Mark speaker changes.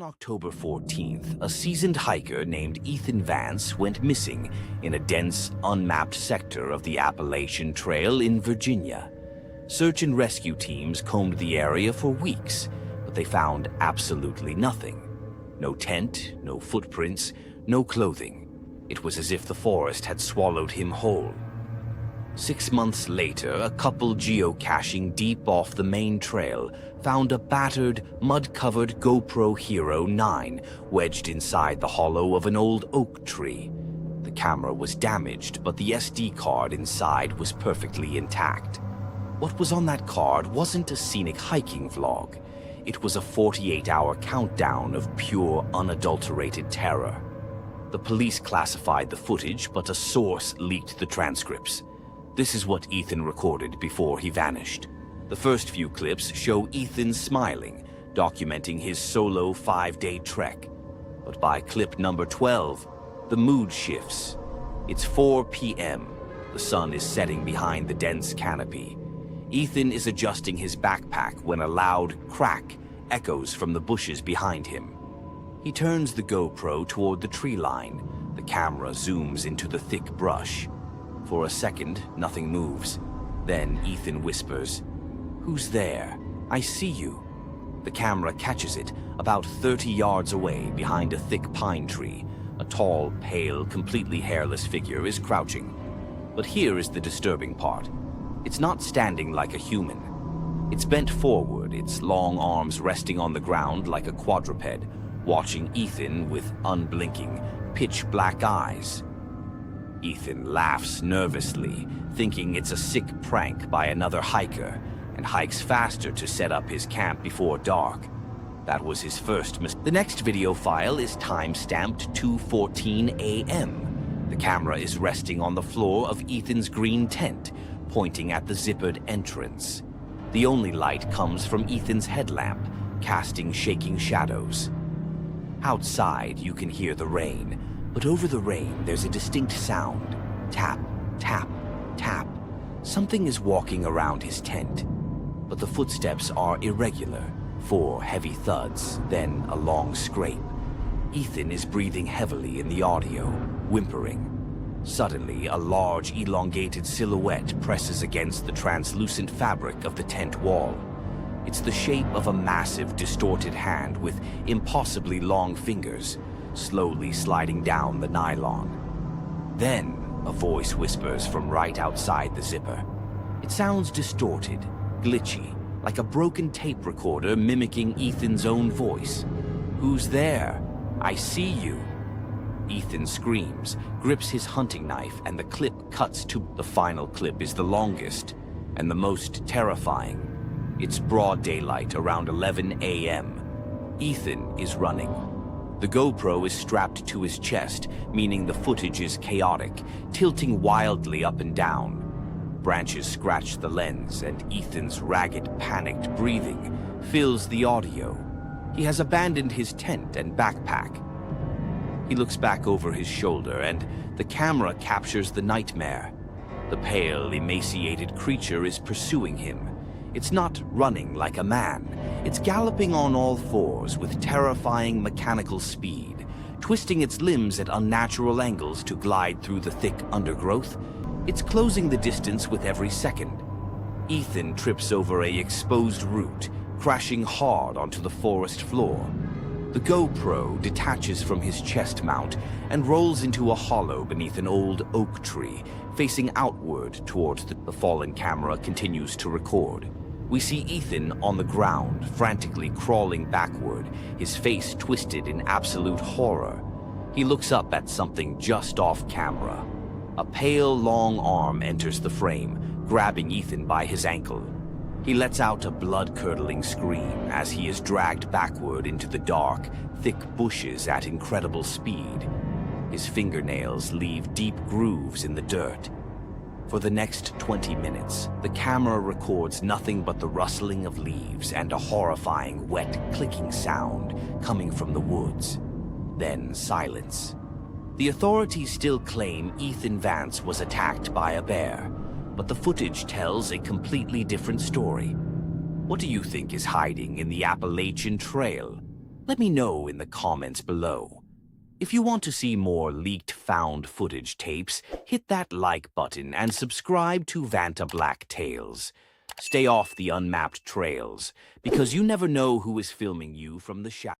Speaker 1: On October 14th, a seasoned hiker named Ethan Vance went missing in a dense, unmapped sector of the Appalachian Trail in Virginia. Search and rescue teams combed the area for weeks, but they found absolutely nothing. No tent, no footprints, no clothing. It was as if the forest had swallowed him whole. 6 months later, a couple geocaching deep off the main trail found a battered, mud-covered GoPro Hero 9 wedged inside the hollow of an old oak tree. The camera was damaged, but the SD card inside was perfectly intact. What was on that card wasn't a scenic hiking vlog. It was a 48-hour countdown of pure, unadulterated terror. The police classified the footage, but a source leaked the transcripts. This is what Ethan recorded before he vanished. The first few clips show Ethan smiling, documenting his solo 5-day trek. But by clip number 12, the mood shifts. It's 4 p.m. The sun is setting behind the dense canopy. Ethan is adjusting his backpack when a loud crack echoes from the bushes behind him. He turns the GoPro toward the tree line. The camera zooms into the thick brush. For a second, nothing moves. Then Ethan whispers, "Who's there? I see you." The camera catches it about 30 yards away behind a thick pine tree. A tall, pale, completely hairless figure is crouching. But here is the disturbing part. It's not standing like a human. It's bent forward, its long arms resting on the ground like a quadruped, watching Ethan with unblinking, pitch-black eyes. Ethan laughs nervously, thinking it's a sick prank by another hiker, and hikes faster to set up his camp before dark. That was his first mistake. The next video file is time-stamped 2:14 a.m. The camera is resting on the floor of Ethan's green tent, pointing at the zippered entrance. The only light comes from Ethan's headlamp, casting shaking shadows. Outside, you can hear the rain, but over the rain, there's a distinct sound. Tap, tap, tap. Something is walking around his tent, but the footsteps are irregular. 4 heavy thuds, then a long scrape. Ethan is breathing heavily in the audio, whimpering. Suddenly, a large, elongated silhouette presses against the translucent fabric of the tent wall. It's the shape of a massive, distorted hand with impossibly long fingers, slowly sliding down the nylon. Then, a voice whispers from right outside the zipper. It sounds distorted, glitchy, like a broken tape recorder mimicking Ethan's own voice. "Who's there? I see you." Ethan screams, grips his hunting knife, and the clip cuts to... The final clip is the longest and the most terrifying. It's broad daylight around 11 a.m. Ethan is running. The GoPro is strapped to his chest, meaning the footage is chaotic, tilting wildly up and down. Branches scratch the lens, and Ethan's ragged, panicked breathing fills the audio. He has abandoned his tent and backpack. He looks back over his shoulder, and the camera captures the nightmare. The pale, emaciated creature is pursuing him. It's not running like a man. It's galloping on all fours with terrifying mechanical speed, twisting its limbs at unnatural angles to glide through the thick undergrowth. It's closing the distance with every second. Ethan trips over an exposed root, crashing hard onto the forest floor. The GoPro detaches from his chest mount and rolls into a hollow beneath an old oak tree, facing outward towards the fallen camera continues to record. We see Ethan on the ground, frantically crawling backward, his face twisted in absolute horror. He looks up at something just off camera. A pale, long arm enters the frame, grabbing Ethan by his ankle. He lets out a blood-curdling scream as he is dragged backward into the dark, thick bushes at incredible speed. His fingernails leave deep grooves in the dirt. For the next 20 minutes, the camera records nothing but the rustling of leaves and a horrifying, wet, clicking sound coming from the woods. Then silence. The authorities still claim Ethan Vance was attacked by a bear, but the footage tells a completely different story. What do you think is hiding in the Appalachian Trail? Let me know in the comments below. If you want to see more leaked found footage tapes, hit that like button and subscribe to Vantablack Tales. Stay off the unmapped trails, because you never know who is filming you from the shadows.